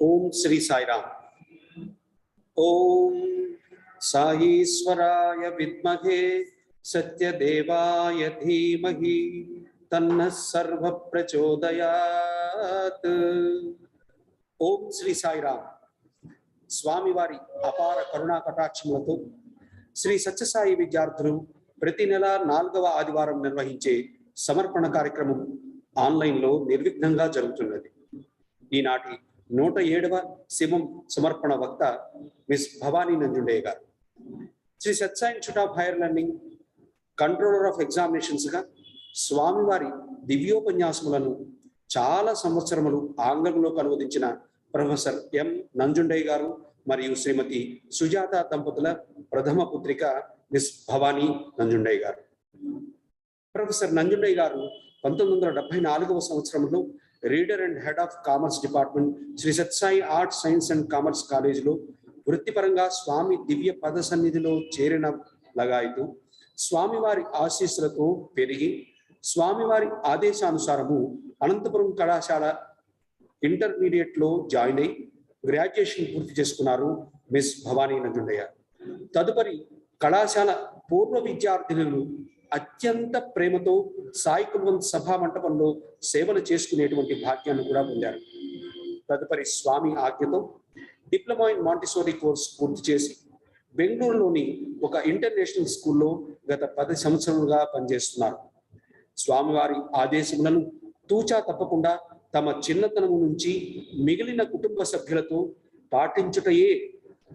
Om Sri Sai Ram. Om Sahishwaraya Vidmahe Satya Devaya Dhimahi Tanna Sarva Prachodayat. Om Sri Sai Ram. Swami Vari Apara Karuna Katakshamato Sri Satya Sai Vidyarthulu ప్రతి నెల 4వ ఆదివారం నిర్వహించే సమర్పణ కార్యక్రమం ఆన్లైన్లో నిర్విఘ్నంగా జరుగుతున్నది. ఈనాటి 107వ శివం సమర్పణ వక్త miss Bhavani Nanjunde garu. Shri Sathya Sai institute of higher learning controller of ఎగ్జామినేషన్స్గా స్వామివారి దివ్యోపన్యాసములను చాలా సంవత్సరములు ఆంగ్లంలోకి అనువదించిన ప్రొఫెసర్ ఎం నంజుండే గారు మరియు శ్రీమతి సుజాత దంపతుల ప్రథమ పుత్రిక మిస్ భవానీ నంజుండే గారు. ప్రొఫెసర్ నంజుండే గారు 1974వ సంవత్సరంలో reader and head of commerce department Shri Satsai arts science and commerce కాలేజీలో వృత్తిపరంగా స్వామి దివ్య పద సన్నిధిలో చేరిన లగాయితూ స్వామివారి ఆశీస్సులతో పెరిగి స్వామివారి ఆదేశానుసారము అనంతపురం కళాశాల ఇంటర్మీడియట్లో జాయిన్ అయి గ్రాడ్యుయేషన్ పూర్తి చేసుకున్నారు మిస్ భవానీ నంజుండే గారు. తదుపరి కళాశాల పూర్వ విద్యార్థినులు అత్యంత ప్రేమతో సాయి కుల్వంత్ సభా మంటపంలో సేవలు చేసుకునేటువంటి భాగ్యాన్ని కూడా పొందారు. తదుపరి స్వామి ఆజ్ఞతో డిప్లొమా ఇన్ మాంటిసోరీ కోర్స్ పూర్తి చేసి బెంగళూరులోని ఒక ఇంటర్నేషనల్ స్కూల్లో గత 10 సంవత్సరాలుగా పనిచేస్తున్నారు. స్వామివారి ఆదేశములను తూచా తప్పకుండా తమ చిన్నతనము నుంచి మిగిలిన కుటుంబ సభ్యులతో పాటించుటయే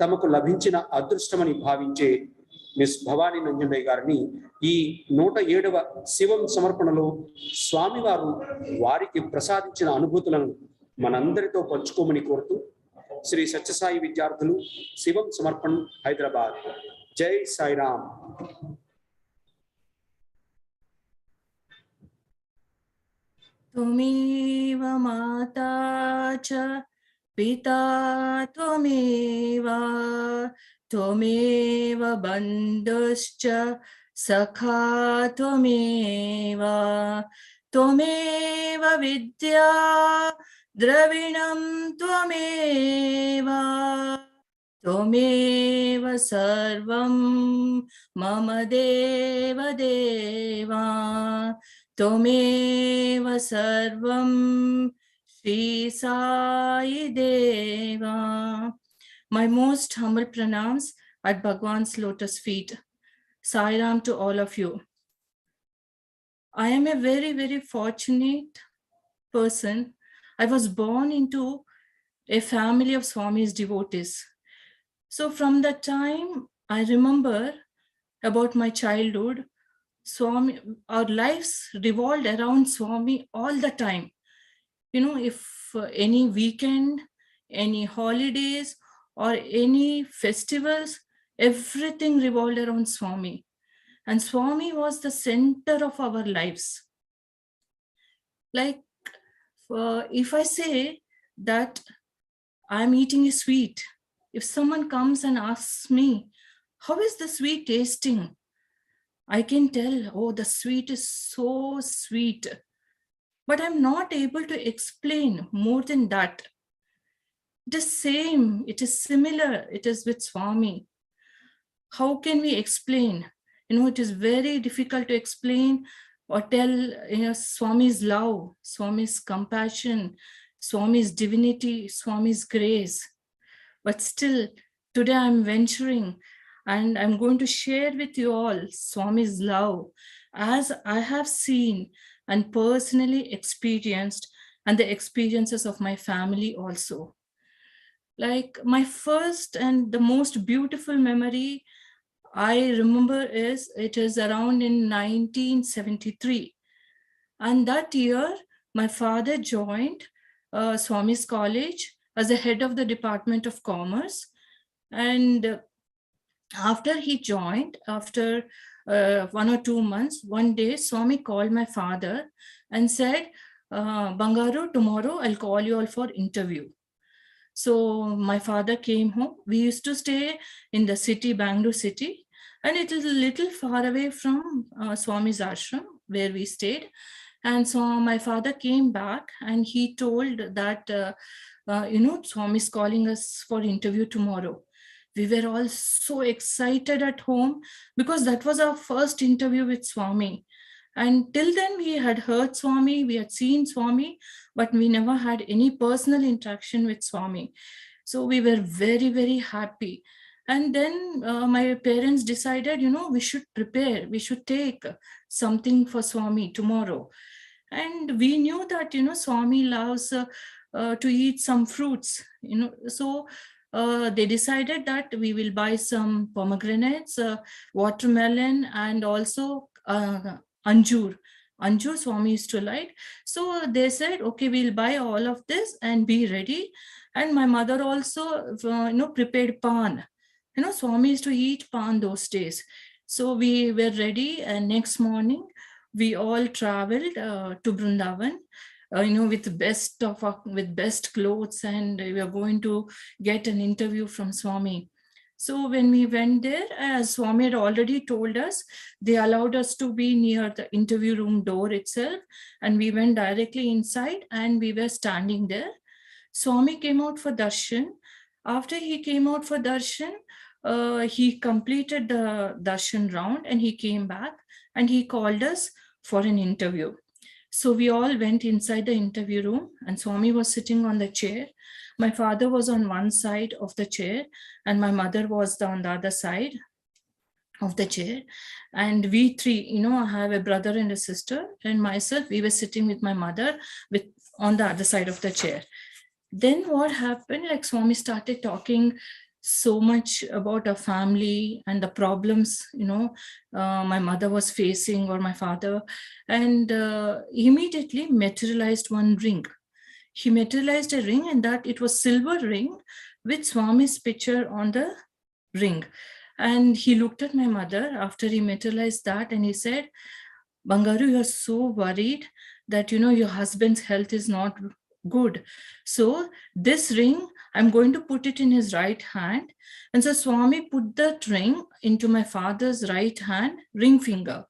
తమకు లభించిన అదృష్టమని భావించే మిస్ భవానీ నంజుండే గారిని ఈ 107వ శివం సమర్పణలో స్వామివారు వారికి ప్రసాదించిన అనుభూతులను మనందరితో పంచుకోమని కోరుతూ శ్రీ సత్యసాయి విద్యార్థులు శివం సమర్పణ్ హైదరాబాద్. జై సాయిరామ్. త్వమేవ మాతా చ పితా త్వమేవ త్వమేవ బంధుశ్చ సఖా త్వమేవ త్వమేవ విద్యా ద్రవిణం త్వమేవ త్వమేవ సర్వం మమ దేవ దేవా త్వమేవ సర్వం శ్రీ సాయి దేవా. My most humble pranams at Bhagwan's lotus feet. Sai Ram to all of you. I am a very, very fortunate person. I was born into a family of Swami's devotees. So from the time I remember about my childhood, Swami, our lives revolved around Swami all the time. You know, if any weekend, any holidays, or any festivals, everything revolved around Swami. And Swami was the center of our lives. Like, if I say that I'm eating a sweet, if someone comes and asks me, how is the sweet tasting? I can tell, oh, the sweet is so sweet. But I'm not able to explain more than that. It is same, it is similar, it is with Swami. How can we explain? You know, it is very difficult to explain or tell, you know, Swami's love, Swami's compassion, Swami's divinity, Swami's grace. But still, today I'm venturing and I'm going to share with you all Swami's love as I have seen and personally experienced, and the experiences of my family also. Like my first and the most beautiful memory I remember is, it is around in 1973. And that year, my father joined Swami's College as the head of the Department of Commerce. And after he joined, after 1 or 2 months, one day Swami called my father and said, Bangaru, tomorrow I'll call you all for interview. So my father came home. We used to stay in the city, Bangalore city, and it is a little far away from Swami's ashram where we stayed. And so my father came back and he told that, Swami is calling us for interview tomorrow. We were all so excited at home because that was our first interview with Swami. And till then, we had heard Swami, we had seen Swami, but we never had any personal interaction with Swami. So we were very, very happy. And then my parents decided, we should prepare, we should take something for Swami tomorrow. And we knew that, Swami loves to eat some fruits, so they decided that we will buy some pomegranates, watermelon, and also anjur. Anjur Swami used to like. So they said, okay, we'll buy all of this and be ready. And my mother also, prepared pan. Swami used to eat pan those days. So we were ready, and next morning we all traveled to Vrindavan, with best clothes, and we are going to get an interview from Swami. So when we went there, as Swami had already told us, they allowed us to be near the interview room door itself, and we went directly inside and we were standing there. Swami came out for darshan. After he came out for darshan, he completed the darshan round and he came back and he called us for an interview. So we all went inside the interview room and Swami was sitting on the chair. My father was on one side of the chair and my mother was on the other side of the chair. And we three, I have a brother and a sister, and myself, we were sitting with my mother on the other side of the chair. Then what happened, like Swami started talking so much about our family and the problems, my mother was facing, or my father, and immediately materialized one ring. He materialized a ring, and that it was silver ring with Swami's picture on the ring. And he looked at my mother after he materialized that and he said, Bangaru, you're so worried that, your husband's health is not good. So this ring, I'm going to put it in his right hand. And so Swami put that ring into my father's right hand, ring finger.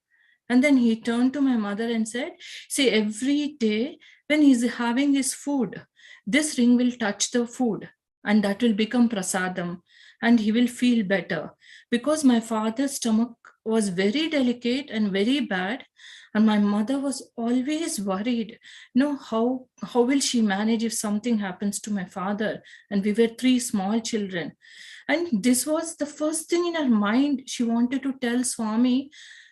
And then he turned to my mother and said, see, every day when he's having his food, this ring will touch the food and that will become prasadam and he will feel better. Because my father's stomach was very delicate and very bad. And my mother was always worried, how will she manage if something happens to my father? And we were 3 small children. And this was the first thing in her mind. She wanted to tell Swami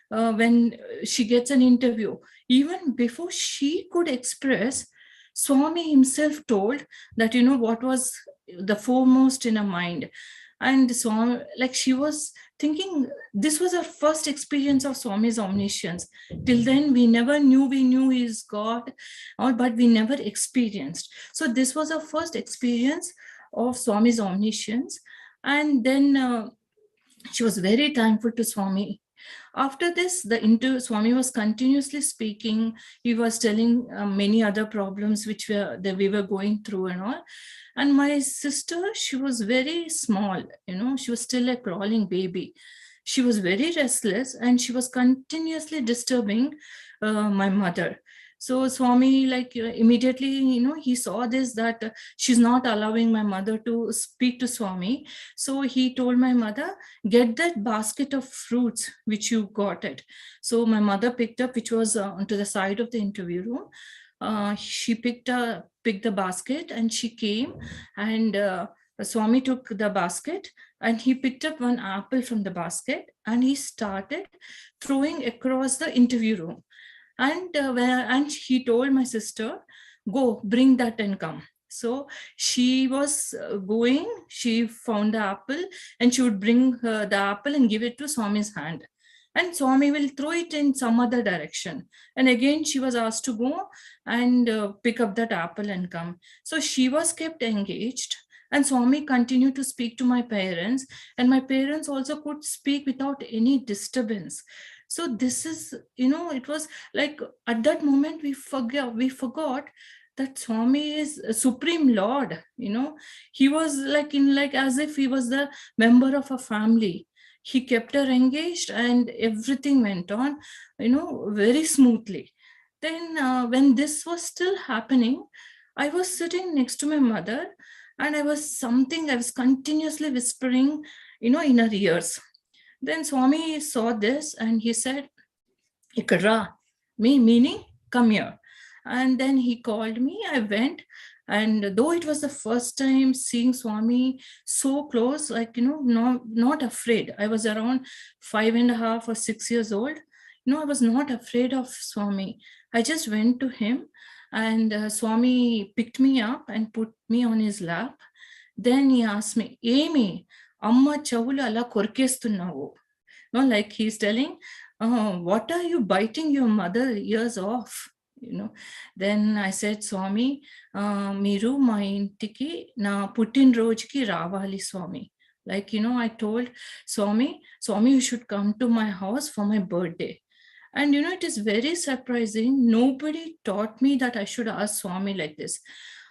when she gets an interview. Even before she could express, Swami himself told that, what was the foremost in her mind. And Swami, like she was thinking, this was her first experience of Swami's omniscience. Till then, we knew he is God, but we never experienced. So this was her first experience of Swami's omniscience. And then she was very thankful to Swami. After this, Swami was continuously speaking. He was telling many other problems that we were going through and all. And my sister, she was very small, she was still a crawling baby. She was very restless and she was continuously disturbing my mother. So Swami, immediately, he saw this, that she's not allowing my mother to speak to Swami. So he told my mother, get that basket of fruits which you got it. So my mother picked up, which was onto the side of the interview room. She picked the basket and she came and Swami took the basket and he picked up one apple from the basket and he started throwing across the interview room. And he told my sister, go bring that and come. So she was going, she found the apple and she would bring the apple and give it to Swami's hand. And Swami will throw it in some other direction. And again, she was asked to go and pick up that apple and come. So she was kept engaged. And Swami continued to speak to my parents. And my parents also could speak without any disturbance. So this is, it was like at that moment we forgot that Swami is a Supreme Lord. He was as if he was the member of a family. He kept her engaged and everything went on, very smoothly. Then when this was still happening, I was sitting next to my mother, and I was continuously whispering, in her ears. Then Swami saw this and he said, Ikra, meaning come here. And then he called me. I went, and though it was the first time seeing Swami so close, like, not afraid. I was around 5.5 or 6 years old. I was not afraid of Swami. I just went to him, and Swami picked me up and put me on his lap. Then he asked me, Amy, Amma chavulu ala korkestunnavo. No, like he's telling, what are you biting your mother ears off? Then I said, Swami, Miru ma intiki na putin rojki ravali, Swami. Like, I told Swami, you should come to my house for my birthday. And it is very surprising. Nobody taught me that I should ask Swami like this.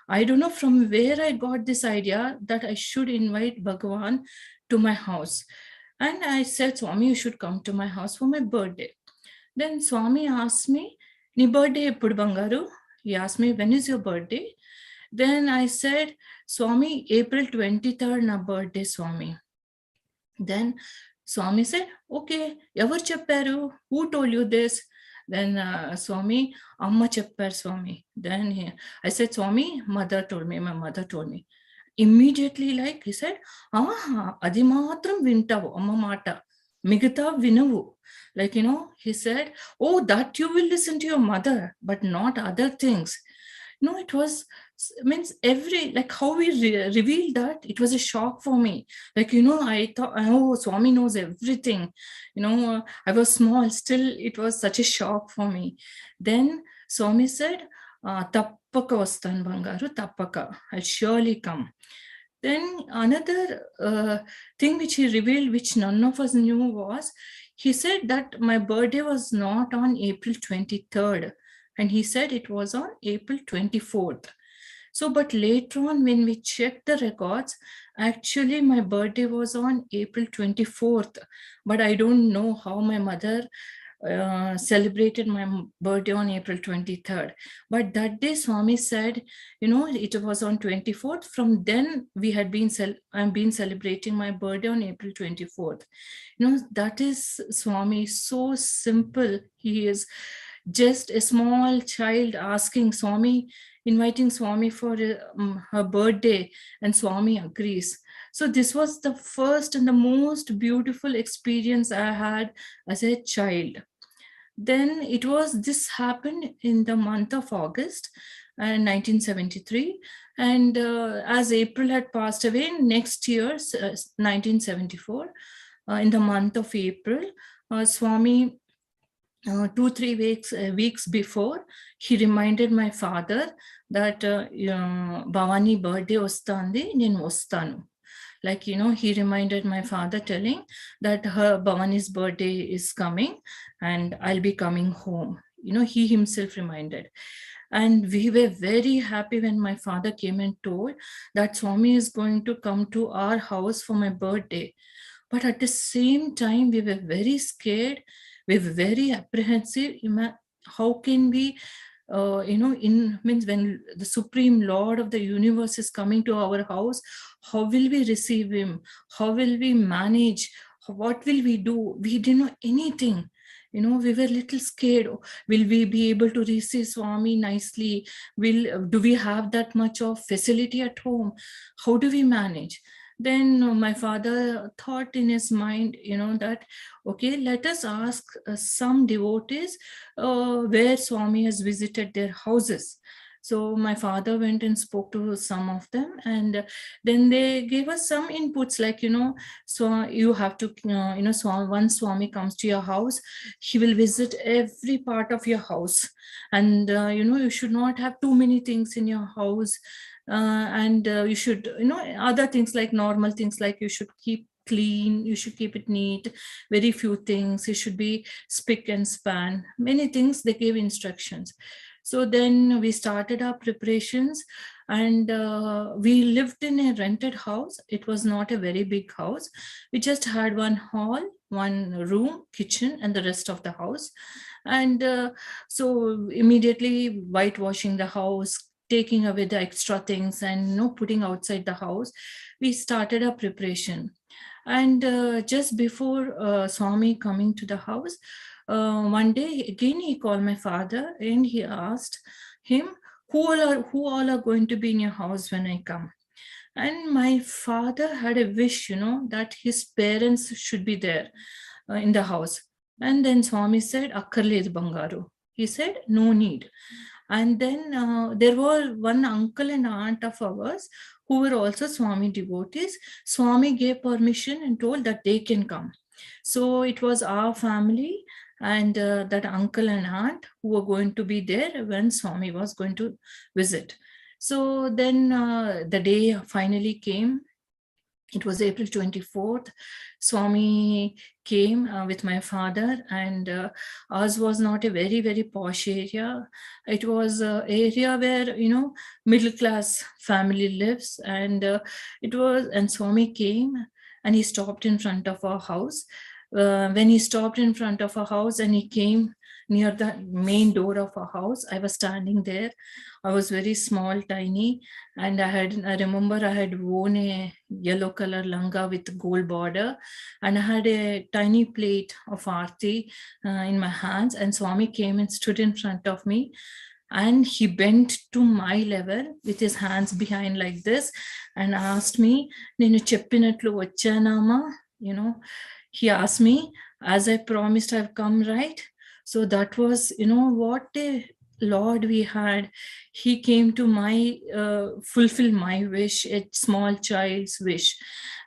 I don't know from where I got this idea that I should invite Bhagavan to my house. And I said, Swami, you should come to my house for my birthday. Then Swami asked me, Ni birthday eppudu bangaru? He asked me, when is your birthday? Then I said, Swami, April 23rd na birthday, Swami. Then Swami said, okay, ever chepparu? Who told you this? Then Swami, Amma cheppar, Swami. Then I said, Swami, my mother told me. Immediately, like he said, adi matram vintavu, amma mata, migata vinavu. Like, he said, oh, that you will listen to your mother, but not other things. It was, means like how we revealed that, it was a shock for me. Like, I thought, oh, Swami knows everything. I was small, still it was such a shock for me. Then Swami said, tappaka vastan bangaru, tappaka, I'll surely come. Then another thing which he revealed, which none of us knew, was he said that my birthday was not on April 23rd, and he said it was on April 24th. So, but later on, when we checked the records, actually my birthday was on April 24th, but I don't know how my mother celebrated my birthday on April 23rd. But that day Swami said, it was on 24th. From then I've been celebrating my birthday on April 24th. That is Swami, so simple. He is just a small child asking Swami, inviting Swami for her birthday, and Swami agrees. So this was the first and the most beautiful experience I had as a child. Then this happened in the month of August 1973. And as April had passed away, next year, 1974, in the month of April, Swami, 2-3 weeks before, he reminded my father that Bhavani birthday ostandi, nenu ostanu. Like, he reminded my father, telling that her Bhavani's birthday is coming and I'll be coming home. He himself reminded. And we were very happy when my father came and told that Swami is going to come to our house for my birthday. But at the same time, we were very scared. We were very apprehensive. How can we, means when the Supreme Lord of the universe is coming to our house, how will we receive him? How will we manage? What will we do? We didn't know anything. We were a little scared. Will we be able to receive Swami nicely? Do we have that much of facility at home? How do we manage? Then my father thought in his mind, that, okay, let us ask some devotees where Swami has visited their houses. So my father went and spoke to some of them, and then they gave us some inputs, like, so you have to, once Swami comes to your house, he will visit every part of your house. And, you should not have too many things in your house. And you should, other things like normal things, like you should keep clean, you should keep it neat, very few things, it should be spick and span, many things they gave instructions. So then we started our preparations. And we lived in a rented house. It was not a very big house. We just had one hall, one room, kitchen, and the rest of the house. And so immediately whitewashing the house, taking away the extra things, and putting outside the house, we started a preparation. And just before Swami coming to the house, one day again he called my father and he asked him, who all are going to be in your house when I come? And my father had a wish, that his parents should be there in the house. And then Swami said, Akkarled Bangaru. He said, no need. And then there were one uncle and aunt of ours who were also Swami devotees. Swami gave permission and told that they can come. So it was our family and that uncle and aunt who were going to be there when Swami was going to visit. So then the day finally came. It was April 24th. Swami came with my father, and ours was not a very, very posh area. It was an area where, middle class family lives. And and Swami came and he stopped in front of our house. When he stopped in front of our house and he came near the main door of our house, I was standing there. I was very small, tiny, and I remember I had worn a yellow color langa with gold border, and I had a tiny plate of aarti in my hands, and Swami came and stood in front of me, and he bent to my level with his hands behind like this and asked me, "Nenu cheppinatlu vachanama?" He asked me, as I promised, I've come, right? So that was, what a Lord we had. He came to fulfill my wish, a small child's wish.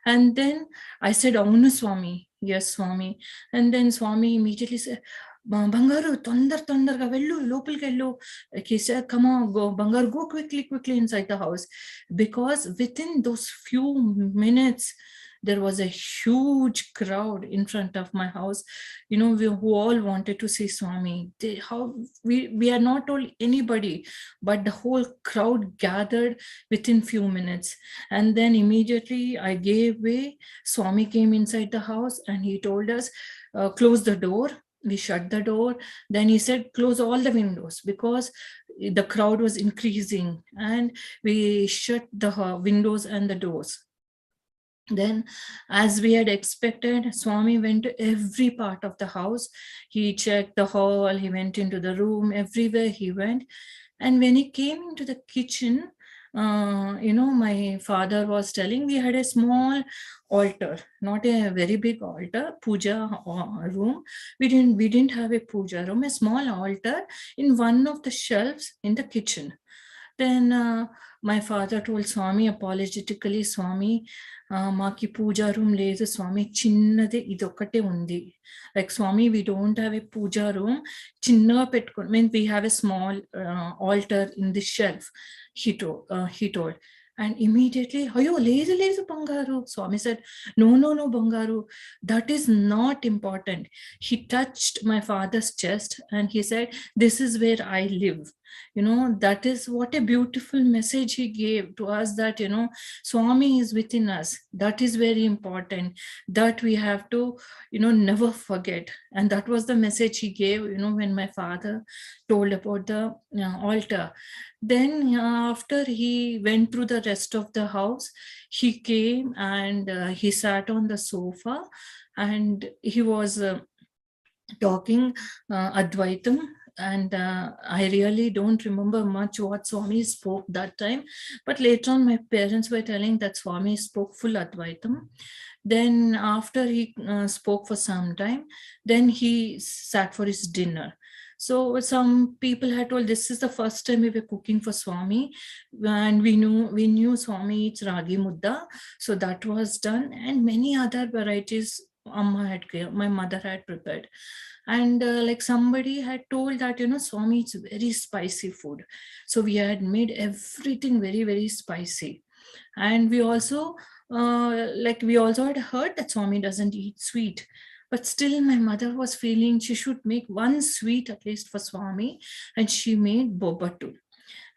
And then I said, Avunu Swami, yes, Swami. And then Swami immediately said, Bangaru, తొందరగా వెళ్ళు, లోపలికి వెళ్ళు. He said, come on, go, Bangaru, go quickly inside the house. Because within those few minutes, there was a huge crowd in front of my house, who all wanted to see Swami. We had not told anybody, but the whole crowd gathered within few minutes. And then immediately I gave way. Swami came inside the house and he told us, close the door. We shut the door. Then he said, close all the windows, because the crowd was increasing, and we shut the windows and the doors. Then, as we had expected, Swami went to every part of the house. He checked the hall, he went into the room, everywhere he went. And when he came into the kitchen, my father was telling, we had a small altar, not a very big altar, puja room. We didn't have a puja room, a small altar in one of the shelves in the kitchen. Then my father told Swami apologetically, Swami, మాకి పూజా room లేదు స్వామి, చిన్నది ఇదొక్కటే ఉంది. Like, Swami, we don't have a puja room. చిన్నగా పెట్టుకోండి, mean we have a small altar in the shelf, he told. And immediately, ayo, లేదు Bangaru. Swami said, no Bangaru, that is not important. He touched my father's chest and he said, this is where I live. That is what a beautiful message he gave to us, that Swami is within us. That is very important, that we have to never forget. And that was the message he gave when my father told about the altar. Then after he went through the rest of the house, he came and he sat on the sofa and he was talking Advaitam. And I really don't remember much what Swami spoke that time. But later on, my parents were telling that Swami spoke full Advaitam. Then after he spoke for some time, then he sat for his dinner. So some people had told, this is the first time we were cooking for Swami, and we knew Swami eats ragi mudda. So that was done, and many other varieties my mother had prepared. And like somebody had told that Swami eats very spicy food, so we had made everything very, very spicy. And we also had heard that Swami doesn't eat sweet, but still my mother was feeling she should make one sweet at least for Swami, and she made bobattu.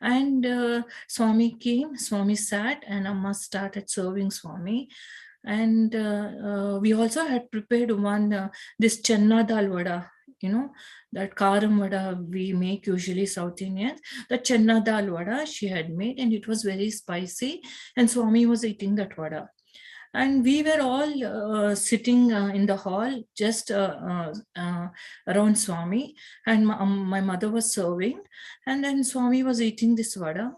And Swami came, Swami sat, and Amma started serving Swami. And we also had prepared this channa dal vada, that karam vada we make usually South Indians. The channa dal vada she had made, and it was very spicy, and Swami was eating that vada. And we were all sitting in the hall just around Swami, and my mother was serving, and then Swami was eating this vada.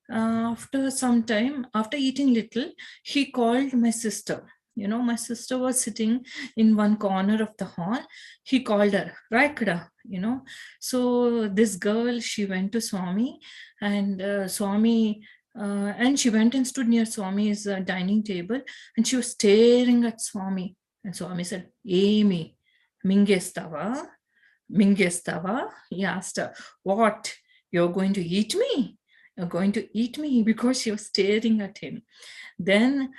After some time, after eating little, he called my sister. My sister was sitting in one corner of the hall. He called her, Raikada, So this girl, she went to Swami, and and she went and stood near Swami's dining table, and she was staring at Swami. And Swami said, Amy, Mingestava? Mingestava? He asked her, what? You're going to eat me? You're going to eat me? Because she was staring at him. Then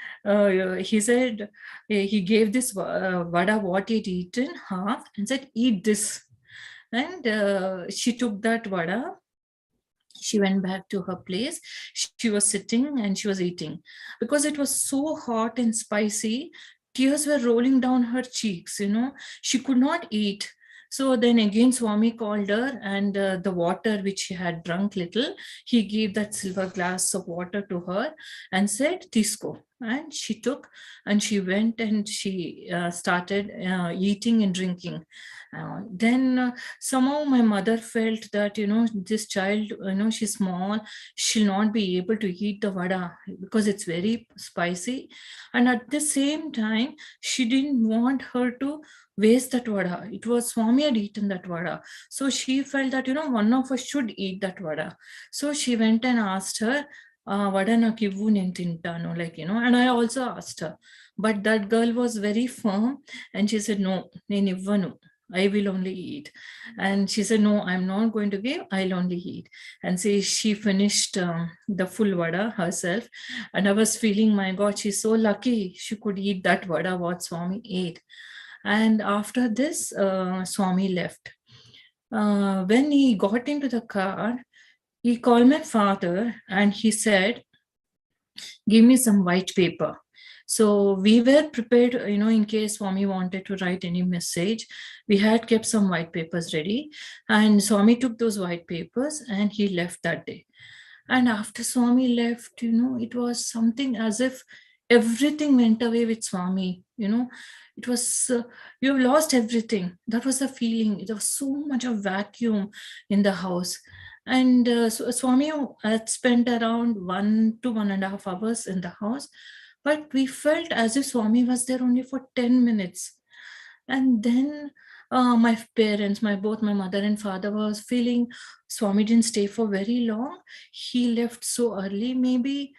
he said, he gave this vada what he'd eaten half and said, eat this. And she took that vada. She went back to her place. She was sitting and she was eating. Because it was so hot and spicy, tears were rolling down her cheeks, She could not eat. So then again Swami called her, and the water which she had drunk little, he gave that silver glass of water to her and said, Tisco. And she took, and she went and she started eating and drinking. Then somehow my mother felt that, this child, she's small, she'll not be able to eat the vada because it's very spicy. And at the same time, she didn't want her to waste that vada. It was Swami had eaten that vada. So she felt that, one of us should eat that vada. So she went and asked her, vada na kivu nen tintanu, and I also asked her. But that girl was very firm, and she said, no, nen ivvanu. I will only eat. And she said, no, I'm not going to give, I'll only eat. And she finished the full vada herself. And I was feeling, my God, she's so lucky she could eat that vada what Swami ate. And after this, Swami left. When he got into the car, he called my father and he said, give me some white paper. So we were prepared, in case Swami wanted to write any message, we had kept some white papers ready. And Swami took those white papers and he left that day. And after Swami left, it was something as if everything went away with Swami. It was, you lost everything. That was the feeling. There was so much of vacuum in the house. And so Swami had spent around 1 to 1.5 hours in the house. But we felt as if Swami was there only for 10 minutes. And then my parents, both my mother and father was feeling Swami didn't stay for very long. He left so early. Maybe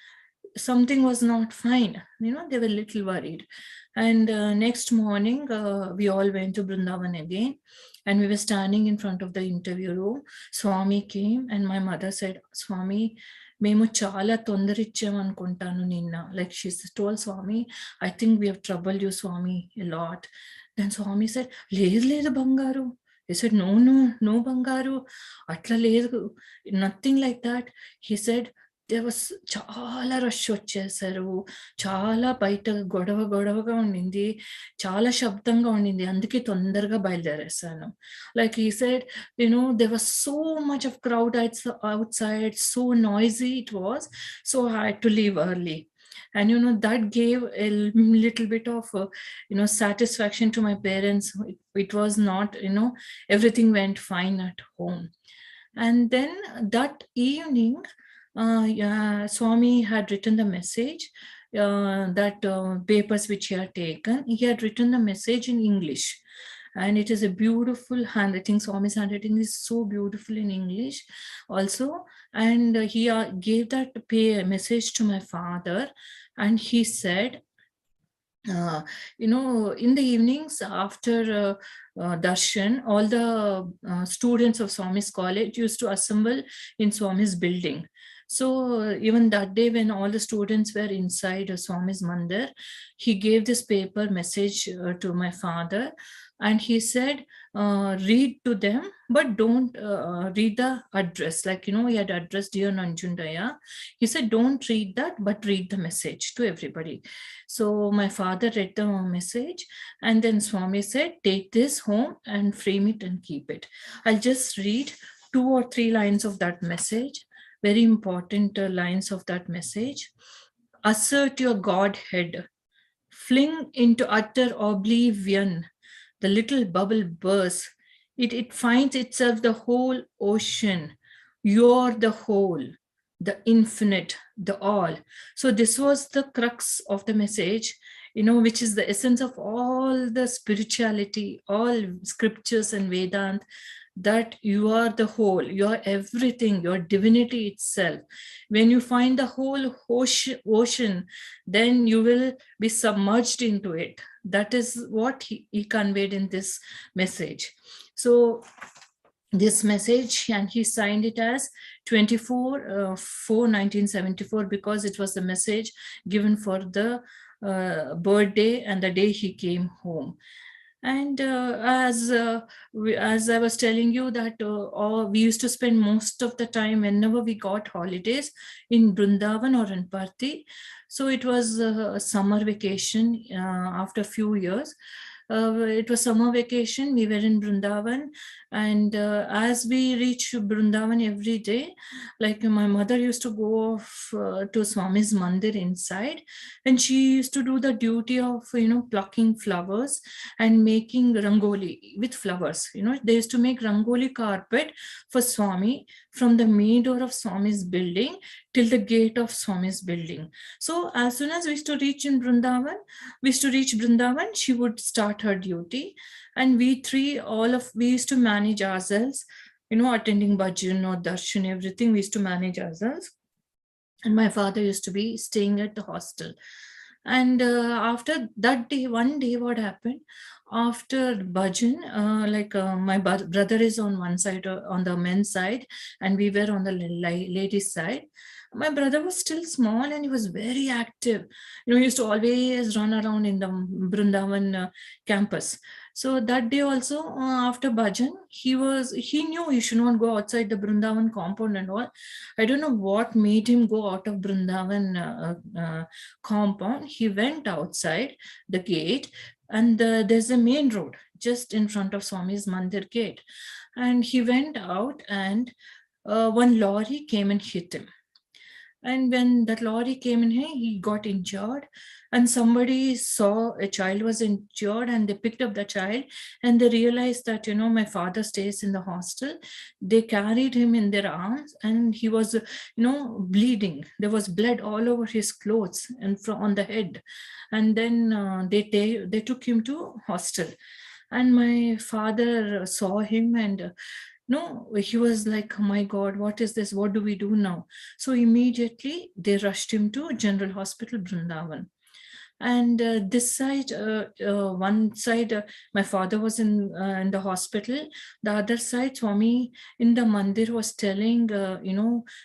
something was not fine. They were a little worried. And next morning, we all went to Vrindavan again. And we were standing in front of the interview room. Swami came and my mother said, Swami, మేము చాలా తొందరిచ్చామనుకుంటాను నిన్న. Like she told Swami, I think we have troubled you, Swami, a lot. Then Swami said, లేదు బంగారు. He said, no బంగారు. అట్లా లేదు. Nothing like that. He said, there was చాలా rush వచ్చేసారు, చాలా బయట గొడవగా ఉండింది, చాలా శబ్దంగా ఉండింది, అందుకే తొందరగా బయలుదేరేసాను. Like he said, there was so much of crowd outside, so noisy it was, so I had to leave early. And that gave a little bit of satisfaction to my parents. It was not, everything went fine at home. And then that evening, Swami had written the message, that papers which he had taken. He had written the message in English. And it is a beautiful handwriting. Swami's handwriting is so beautiful in English also. And he gave that message to my father. And he said, in the evenings after darshan, all the students of Swami's college used to assemble in Swami's building. So even that day when all the students were inside Swami's Mandir, he gave this paper message to my father, and he said, read to them, but don't read the address. Like, he had addressed Dear Nanjundaya. He said, don't read that, but read the message to everybody. So my father read the message, and then Swami said, take this home and frame it and keep it. I'll just read 2 or 3 lines of that message, very important lines of that message. Assert your Godhead, fling into utter oblivion. The little bubble bursts. It finds itself the whole ocean. You're the whole, the infinite, the all. So this was the crux of the message, which is the essence of all the spirituality, all scriptures and Vedant, that you are the whole, you are everything, your divinity itself. When you find the whole ocean, then you will be submerged into it. That is what he conveyed in this message. So this message, and he signed it as 24/4/1974, because it was the message given for the birthday and the day he came home. And as I was telling you that we used to spend most of the time whenever we got holidays in Brindavan or in Parthi. So it was a summer vacation after a few years. It was summer vacation. We were in Brindavan, and as we reached Brindavan every day, like my mother used to go off to Swami's Mandir inside, and she used to do the duty of plucking flowers and making rangoli with flowers. They used to make rangoli carpet for Swami from the main door of Swami's building till the gate of Swami's building. So as soon as we used to reach Brindavan, she would start her duty, and we used to manage ourselves, attending bhajan or darshan, everything we used to manage ourselves. And my father used to be staying at the hostel. And after that day, one day, what happened? After bhajan, my brother is on one side, on the men's side, and we were on the ladies' side. My brother was still small and he was very active. He used to always run around in the Brindavan campus. So that day also, after bhajan, he knew he should not go outside the Brindavan compound and all. I don't know what made him go out of Brindavan compound. He went outside the gate, and there's a main road just in front of Swami's Mandir gate. And he went out, and one lorry came and hit him. And when that lorry came in here, he got injured, and somebody saw a child was injured, and they picked up the child, and they realized that, my father stays in the hostel. They carried him in their arms, and he was, bleeding. There was blood all over his clothes and on the head. And then they took him to hostel. And my father saw him, and no, he was like, oh my God, what is this? What do we do now? So immediately they rushed him to General Hospital, Brindavan. And this side, one side, my father was in the hospital. The other side, Swami in the mandir was telling,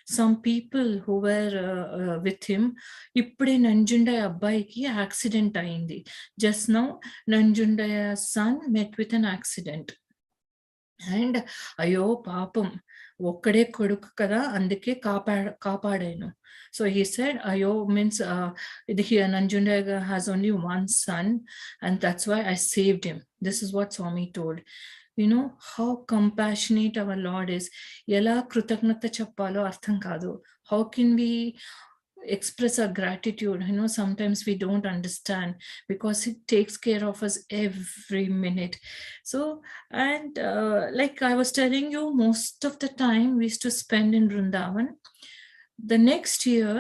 some people who were with him, ippade Nanjundaya abbaiki accident ayindi. Just now, Nanjundaya's son met with an accident. And అయ్యో పాపం ఒక్కడే కొడుకు కదా, అందుకే కాపాడాను. So he said, అయ్యో means Nanjundaya has only one son, and that's why I saved him. This is what Swami told. How compassionate our Lord is. ఎలా కృతజ్ఞత చెప్పాలో అర్థం కాదు. How can we express our gratitude? Sometimes we don't understand, because it takes care of us every minute. So, and like I was telling you, most of the time we used to spend in Vrindavan. The next year,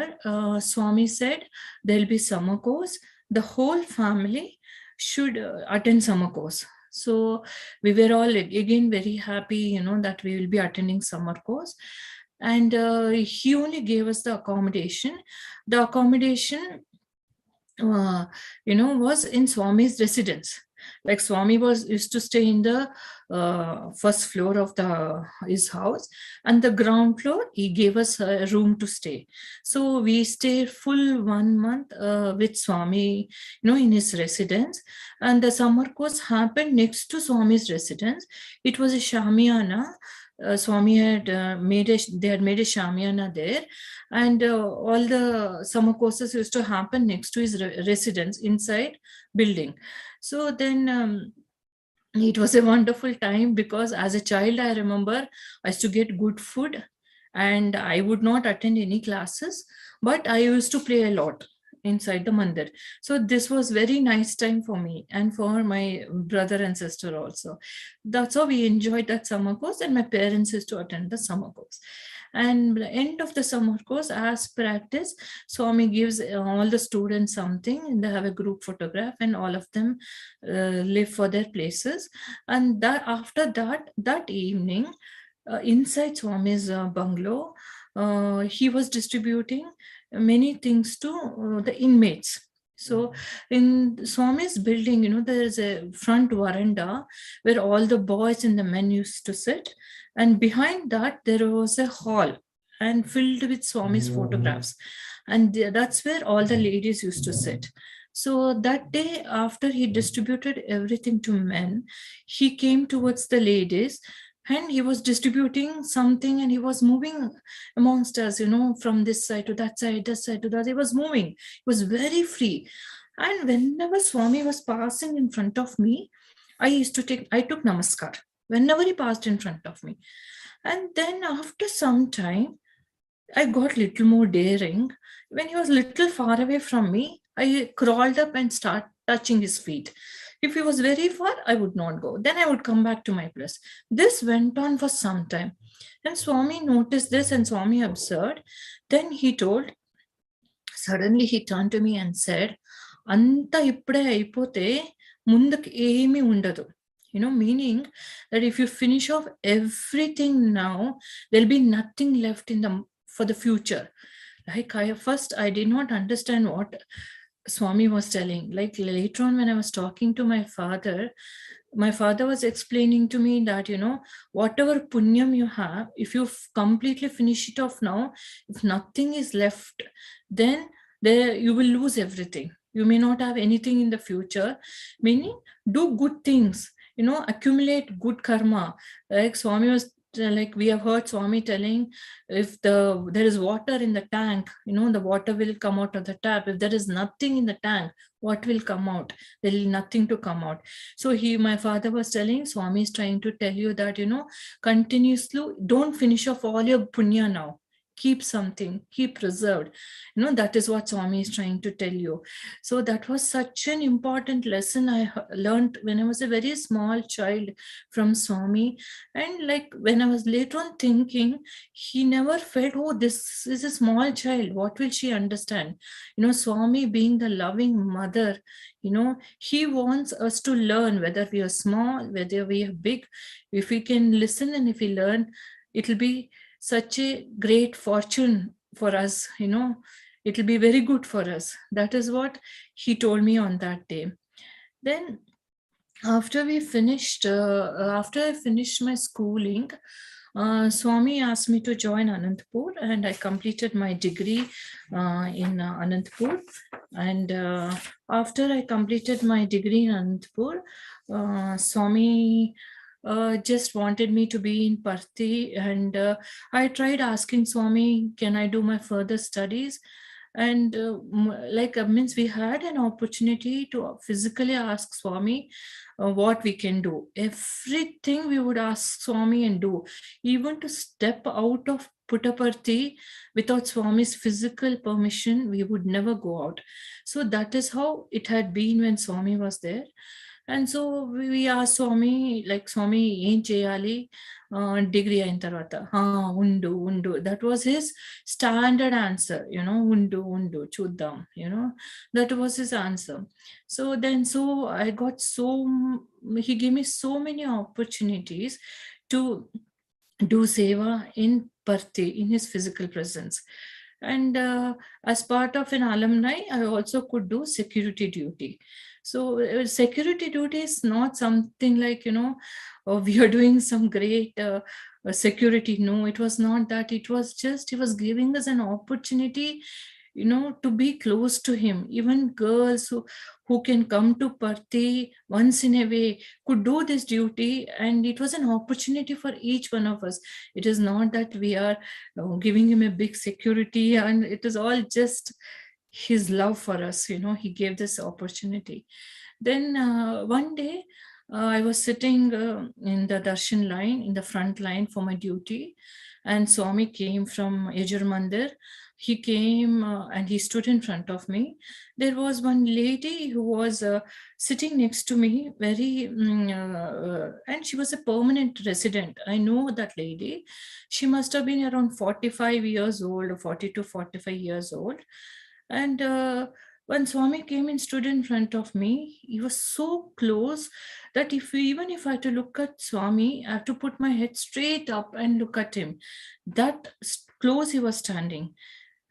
Swami said there'll be summer course. The whole family should attend summer course. So we were all again very happy, that we will be attending summer course. And he only gave us the accommodation. The accommodation, was in Swami's residence. Like Swami was used to stay in the first floor of his house, and the ground floor he gave us a room to stay. So we stayed full 1 month with Swami, in his residence. And the summer course happened next to Swami's residence. It was a shamiana. Swami had they had made a shamiana there, and all the summer courses used to happen next to his residence inside building. So then it was a wonderful time, because as a child, I remember I used to get good food and I would not attend any classes, but I used to play a lot inside the mandir. So this was very nice time for me and for my brother and sister also. That's how we enjoyed that summer course, and my parents used to attend the summer course. And the end of the summer course, as practice, Swami gives all the students something, and they have a group photograph, and all of them leave for their places. And that after that evening, inside Swami's bungalow, he was distributing many things to the inmates. So in Swami's building, there is a front veranda where all the boys and the men used to sit. And behind that, there was a hall and filled with Swami's photographs. And that's where all the ladies used to sit. So that day, after he distributed everything to men, he came towards the ladies and he was distributing something, and he was moving amongst us, from this side to that side, this side to that. He was moving. He was very free. And whenever Swami was passing in front of me, I took namaskar whenever he passed in front of me. And then after some time, I got little more daring. When he was little far away from me, I crawled up and started touching his feet. If he was very far, I would not go. Then I would come back to my place. This went on for some time. And Swami noticed this, and Swami observed. Then he suddenly he turned to me and said, Anta ippude aipote mundak emi undadu. Meaning that if you finish off everything now, there'll be nothing left for the future. Like first I did not understand what Swami was telling. Like later on, when I was talking to my father was explaining to me that, whatever punyam you have, if you completely finish it off now, if nothing is left, then you will lose everything. You may not have anything in the future. Meaning, do good things, accumulate good karma. Like Swami was like, we have heard Swami telling, if there is water in the tank, the water will come out of the tap. If there is nothing in the tank, what will come out? There will nothing to come out. So my father was telling, Swami is trying to tell you that, continuously don't finish off all your punya now. Keep something, keep reserved. That is what Swami is trying to tell you. So that was such an important lesson I learned when I was a very small child from Swami. And like when I was later on thinking, he never felt, oh, this is a small child, what will she understand? Swami being the loving mother, he wants us to learn, whether we are small, whether we are big. If we can listen and if we learn, it will be such a great fortune for us, it will be very good for us. That is what he told me on that day. Then after I finished my schooling, Swami asked me to join Anantapur, and I completed my degree in Anantapur. And after I completed my degree in Anantapur, Swami just wanted me to be in Parthi, and I tried asking Swami, can I do my further studies? And means we had an opportunity to physically ask Swami what we can do. Everything we would ask Swami and do, even to step out of Puttaparthi without Swami's physical permission, we would never go out. So that is how it had been when Swami was there. And so we asked Swami, like, Swami, em cheyali degree ayin tarvata? Undu. That was his standard answer, undu, chuddam, that was his answer. So I got he gave me so many opportunities to do seva in Parthi, in his physical presence. And as part of an alumni, I also could do security duty. So security duty is not something like, we are doing some great security. No, it was not that. It was just, he was giving us an opportunity, to be close to him. Even girls who can come to Parthi once in a way could do this duty, and it was an opportunity for each one of us. It is not that we are giving him a big security, and it is all just his love for us. He gave this opportunity. Then one day I was sitting in the darshan line, in the front line for my duty, and Swami came from Yajur Mandir. He came and he stood in front of me. There was one lady who was sitting next to me, and she was a permanent resident. I know that lady. She must have been around 45 years old, or 40 to 45 years old. And when Swami came and stood in front of me, he was so close that even if I had to look at Swami, I have to put my head straight up and look at him. That close he was standing.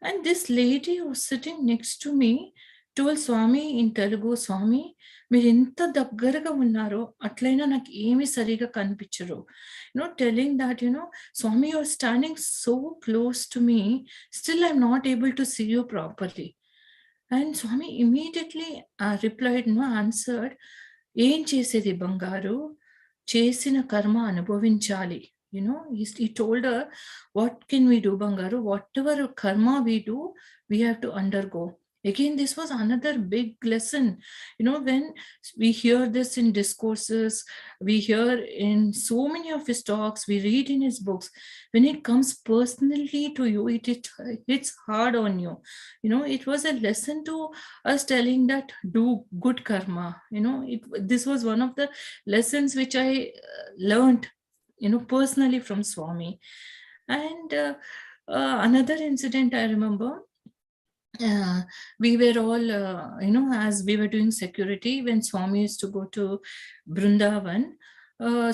And this lady who was sitting next to me told Swami in Telugu, Swami, మీరు ఎంత దగ్గరగా ఉన్నారో అట్లయినా నాకు ఏమీ సరిగా కనిపించరు. Telling that, Swami, you're standing so close to me, still I'm not able to see you properly. And Swami immediately replied, answered, ఏం చేసేది బంగారు, చేసిన కర్మ అనుభవించాలి. He told her, what can we do, Bangaru? Whatever karma we do, we have to undergo. Again, this was another big lesson. When we hear this in discourses, we hear in so many of his talks, we read in his books, when it comes personally to you, it hits hard on you. It was a lesson to us, telling that do good karma. This was one of the lessons which I learned personally from Swami. And another incident I remember, we were all, as we were doing security, when Swami used to go to Brindavan,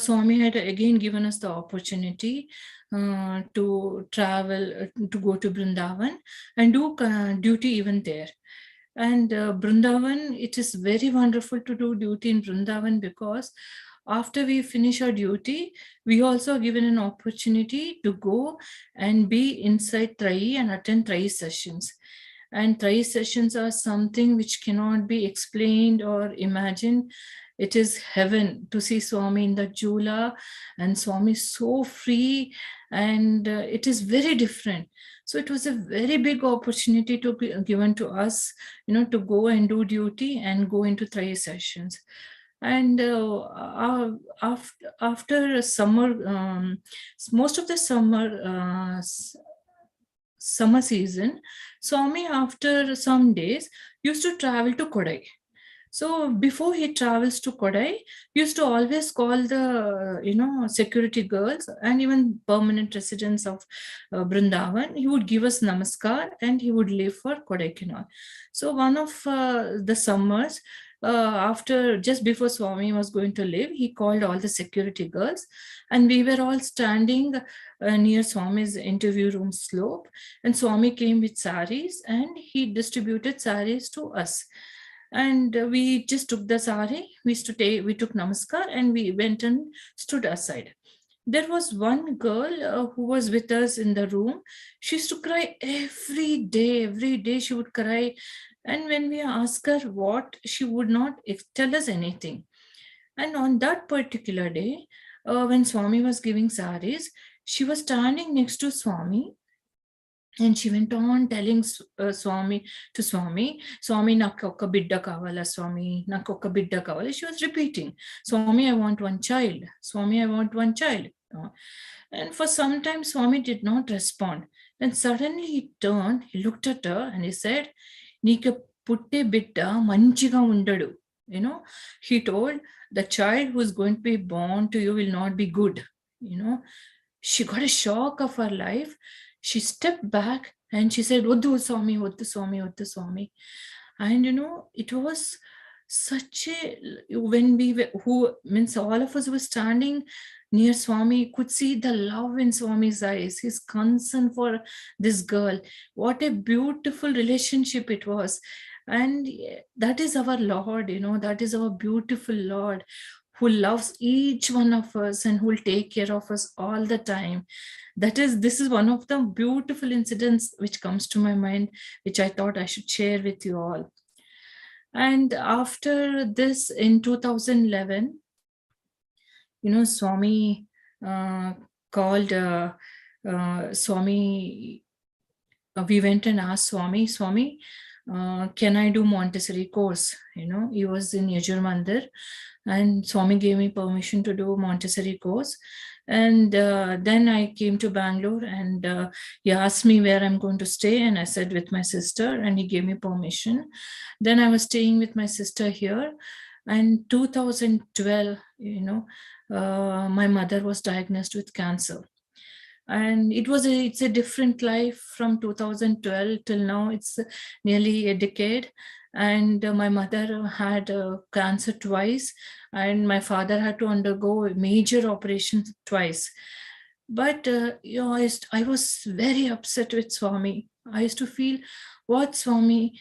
Swami had again given us the opportunity to travel, to go to Brindavan and do duty even there. And Brindavan, it is very wonderful to do duty in Brindavan, because after we finish our duty, we also are given an opportunity to go and be inside Trai and attend Trai sessions. And Trai sessions are something which cannot be explained or imagined. It is heaven to see Swami in the Jula, and Swami so free, and it is very different. So it was a very big opportunity to be given to us, to go and do duty and go into Trai sessions. And after summer, most of the summer season, Swami, after some days, used to travel to Kodai. So before he travels to Kodai, he used to always call the security girls and even permanent residents of Brindavan. He would give us namaskar and he would leave for Kodaikanal. So one of the summers, just before Swami was going to leave, he called all the security girls, and we were all standing near Swami's interview room slope, and Swami came with saris and he distributed saris to us. And we just took the sari, we took namaskar, and we went and stood aside. There was one girl who was with us in the room. She used to cry every day she would cry. And when we asked her what, she would not tell us anything. And on that particular day, when Swami was giving saris, she was standing next to Swami, and she went on telling Swami, Swami, నాకు ఒక బిడ్డ కావాలా, Swami, నాకు ఒక బిడ్డ కావాలా. She was repeating, Swami, I want one child. Swami, I want one child. And for some time, Swami did not respond. Then suddenly he turned, he looked at her and he said, నీకు పుట్టే బిడ్డ మంచిగా ఉండడు. He told, the child who is going to be born to you will not be good. She got a shock of her life. She stepped back and she said, Oddu Swami, Oddu Swami, Oddu Swami. And it was such a, when we were, all of us were standing near Swami, could see the love in Swami's eyes, his concern for this girl. What a beautiful relationship it was. And that is our Lord, that is our beautiful Lord, who loves each one of us and who will take care of us all the time. This is one of the beautiful incidents which comes to my mind, which I thought I should share with you all. And after this, in 2011, Swami called Swami. We went and asked Swami, can I do Montessori course? He was in Yajur Mandir, and Swami gave me permission to do Montessori course. And then I came to Bangalore, and he asked me where I'm going to stay, and I said with my sister, and he gave me permission. Then I was staying with my sister here, and 2012, my mother was diagnosed with cancer. And it's a different life from 2012 till now. It's nearly a decade. And my mother had cancer twice, and my father had to undergo a major operation twice. But I was very upset with Swami. I used to feel, what, Swami?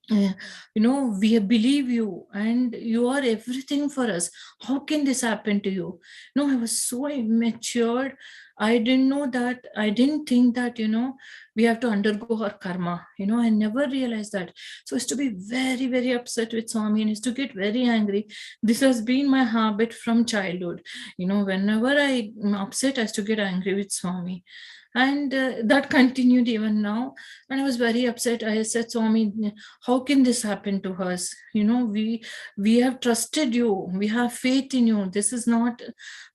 We believe you and you are everything for us. How can this happen to you? No, I was so immature. I didn't know that. I didn't think that, we have to undergo our karma. I never realized that. So I used to be very, very upset with Swami and used to get very angry. This has been my habit from childhood. Whenever I'm upset, I used to get angry with Swami. And that continued even now. And I was very upset. I said, Swami, how can this happen to us? We have trusted you. We have faith in you. This is not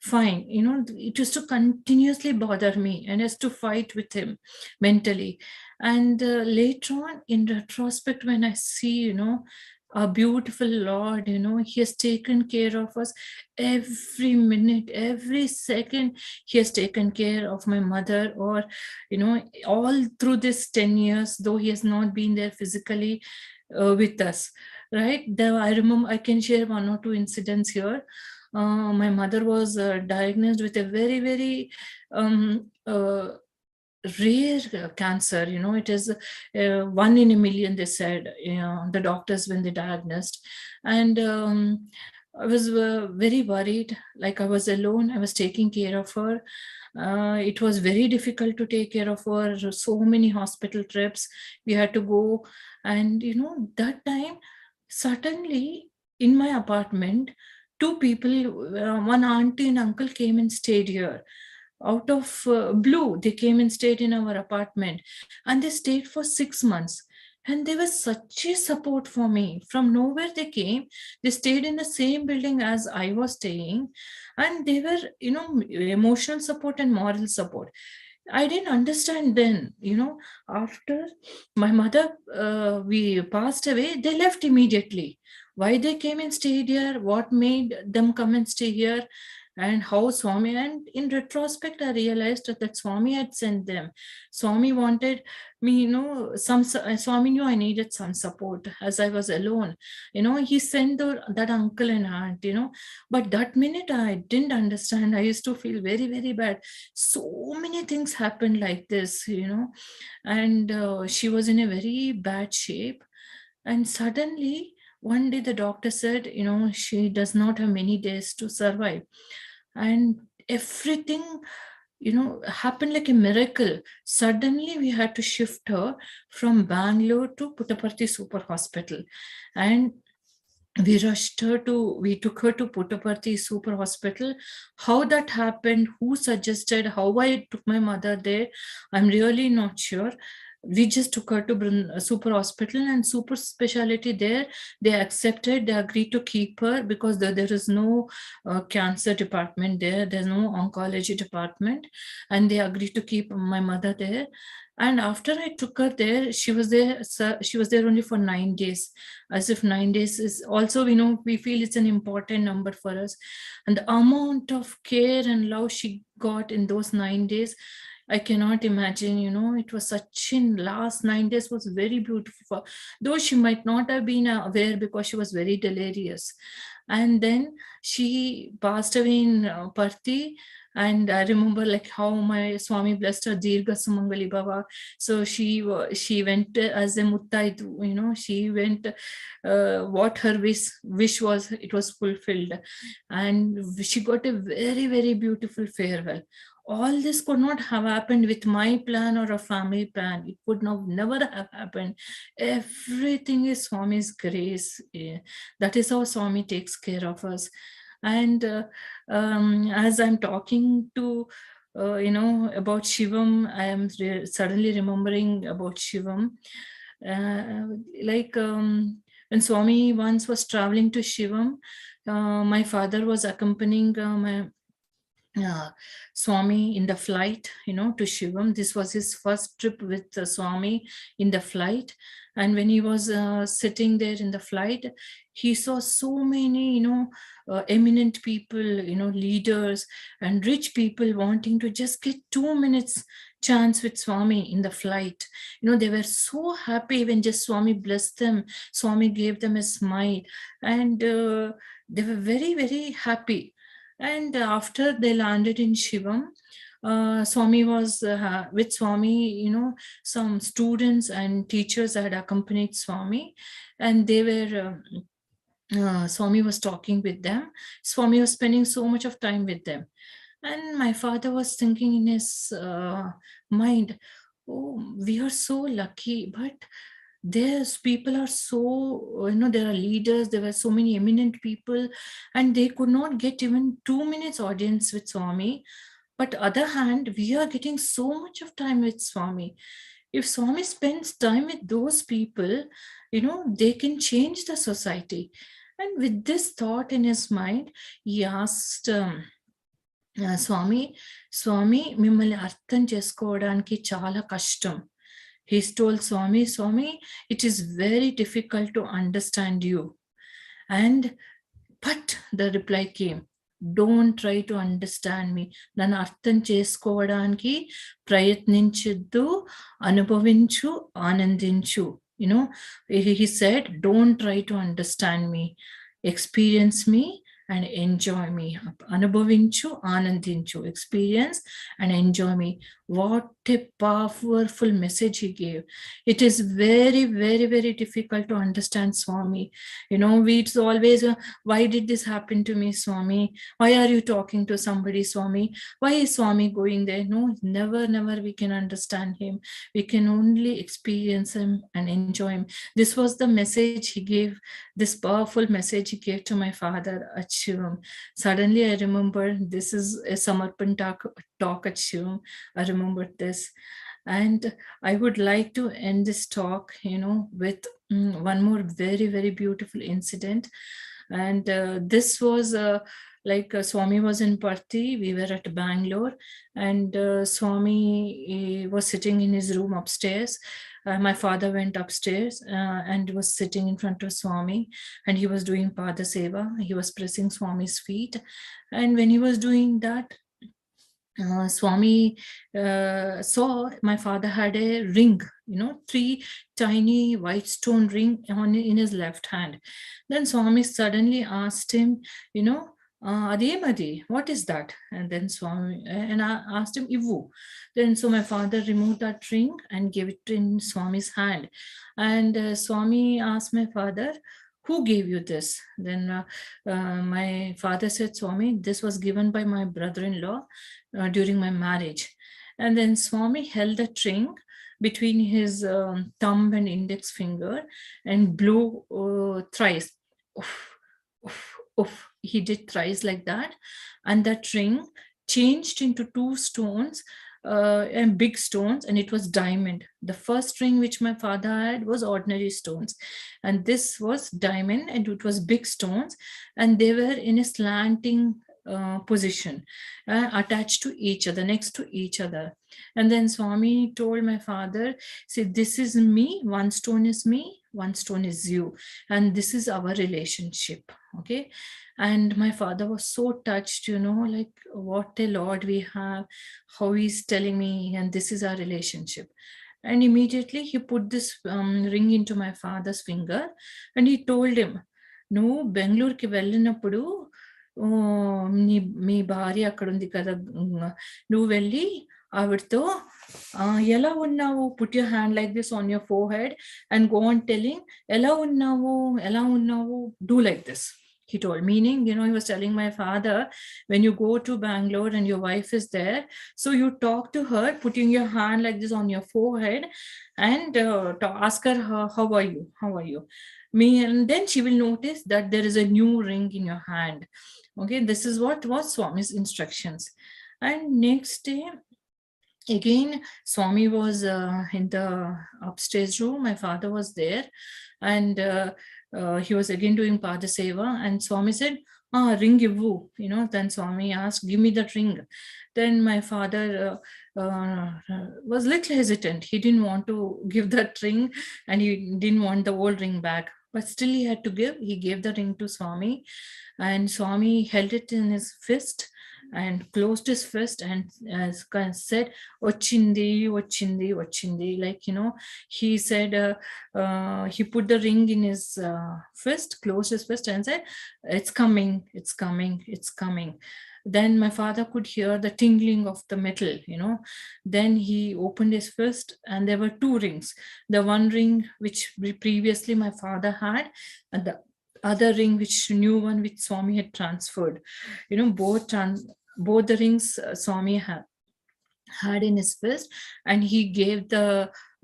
fine. It used to continuously bother me, and I used to fight with him mentally. And later on, in retrospect, when I see, our beautiful Lord, he has taken care of us every minute, every second. He has taken care of my mother, or, all through this 10 years, though he has not been there physically with us, right? I remember, I can share one or two incidents here. My mother was diagnosed with a very, very rare cancer. It is 1 in a million, they said, the doctors, when they diagnosed. And I was very worried. Like, I was alone. I was taking care of her. It was very difficult to take care of her. So many hospital trips we had to go. And that time, suddenly in my apartment, two people, one auntie and uncle, came and stayed here. Out of blue, they came and stayed in our apartment, and they stayed for 6 months. And they were such a support for me. From nowhere they came. They stayed in the same building as I was staying, and they were, emotional support and moral support. I didn't understand then. After my mother, we passed away, they left immediately. Why they came and stayed here? What made them come and stay here? And how Swami, and in retrospect, I realized that Swami had sent them. Swami wanted me, Swami knew I needed some support as I was alone. He sent that uncle and aunt, but that minute I didn't understand. I used to feel very, very bad. So many things happened like this, and she was in a very bad shape. And suddenly, one day the doctor said, she does not have many days to survive. And everything, happened like a miracle. Suddenly, we had to shift her from Bangalore to Puttaparthi Super Hospital. And we took her to Puttaparthi Super Hospital. How that happened, who suggested, how I took my mother there, I'm really not sure. We just took her to Super Hospital, and Super Speciality there, they accepted, they agreed to keep her because there is no cancer department there, there's no oncology department, and they agreed to keep my mother there. And after I took her there, she was there only for 9 days, as if 9 days is also, we feel it's an important number for us. And the amount of care and love she got in those 9 days, I cannot imagine, it was such in last 9 days was very beautiful for, though she might not have been aware because she was very delirious. And then she passed away in Parthi. And I remember like how my Swami blessed her Dirga Sumangali Baba. So she went as a muttaidu, she went, what her wish was, it was fulfilled. And she got a very, very beautiful farewell. All this could not have happened with my plan or a family plan. It would never have happened. Everything is Swami's grace. That is how Swami takes care of us. And as I'm talking to about Shivam, I am suddenly remembering about Shivam. When Swami once was traveling to Shivam, my father was accompanying my Swami in the flight, to Shivam. This was his first trip with Swami in the flight. And when he was sitting there in the flight, he saw so many, eminent people, leaders and rich people wanting to just get 2 minutes chance with Swami in the flight. They were so happy when just Swami blessed them. Swami gave them a smile, and they were very, very happy. And after they landed in Shivam, Swami was with Swami, some students and teachers had accompanied Swami, and they were, Swami was talking with them. Swami was spending so much of time with them. And my father was thinking in his mind, oh, we are so lucky, but there's people are so, there are leaders, there were so many eminent people, and they could not get even 2 minutes audience with Swami. But other hand, we are getting so much of time with Swami. If Swami spends time with those people, they can change the society. And with this thought in his mind, he asked స్వామి మిమ్మల్ని అర్థం చేసుకోవడానికి చాలా కష్టం. He told Swami, it is very difficult to understand you. But the reply came, don't try to understand me. నన్ను అర్థం చేసుకోవడానికి ప్రయత్నించొద్దు, అనుభవించు, ఆనందించు. He said, don't try to understand me. Experience me and enjoy me. Anubhavinchu, anandinchu. Experience and enjoy me. What a powerful message he gave. It is very, very, very difficult to understand Swami. It's always, why did this happen to me, Swami? Why are you talking to somebody, Swami? Why is Swami going there? No, never, never we can understand him. We can only experience him and enjoy him. This was the message he gave, this powerful message he gave to my father at Shivam. Suddenly I remember this is a Samarpan talk at Shivam. I remembered this. And I would like to end this talk, with one more very, very beautiful incident. And this was Swami was in Parthi, we were at Bangalore, and Swami was sitting in his room upstairs. My father went upstairs and was sitting in front of Swami, and he was doing Pada Seva. He was pressing Swami's feet. And when he was doing that, Swami saw my father had a ring, 3 tiny white stone ring in his left hand. Then Swami suddenly asked him, Ademadi, what is that? And then I asked him, Ivu. Then so my father removed that ring and gave it in Swami's hand. And Swami asked my father, who gave you this? Then my father said, Swami, this was given by my brother-in-law during my marriage. And then Swami held the ring between his thumb and index finger and blew thrice. Oof, oof, oof. He did thrice like that. And that ring changed into 2 stones, and big stones, and it was diamond. The first ring which my father had was ordinary stones, and this was diamond, and it was big stones, and they were in a slanting position, attached to each other, next to each other. And then Swami told my father, see, this is me, 1 stone is me, one stone is you, and this is our relationship. Okay. And my father was so touched, like, what a Lord we have, how he's telling me, and this is our relationship. And immediately he put this ring into my father's finger, and he told him, no, Bangalore ki వెళ్ళినప్పుడు మీ భార్య అక్కడ ఉంది కదా, నువ్వు వెళ్ళి ఆవిడతో ఎలా ఉన్నావు, put your hand like this on your four head and go on telling ఎలా ఉన్నావు, do like this. He told, meaning, he was telling my father, when you go to Bangalore and your wife is there, so you talk to her, putting your hand like this on your forehead, and ask her, how are you? And then she will notice that there is a new ring in your hand. Okay, this is what was Swami's instructions. And next day, again, Swami was in the upstairs room. My father was there, and he was again doing Pada Seva, and Swami said, ring ivvu. Then Swami asked, give me that ring. Then my father was little hesitant. He didn't want to give that ring, and he didn't want the old ring back, but still he had to give. He gave the ring to Swami, and Swami held it in his fist and closed his fist and said, Ochindi, like, he said, he put the ring in his fist, closed his fist, and said, it's coming. Then my father could hear the tingling of the metal, Then he opened his fist, and there were two rings. The one ring which previously my father had, and the other ring, which new one, which Swami had transferred. Both the rings Swami had in his fist, and he gave the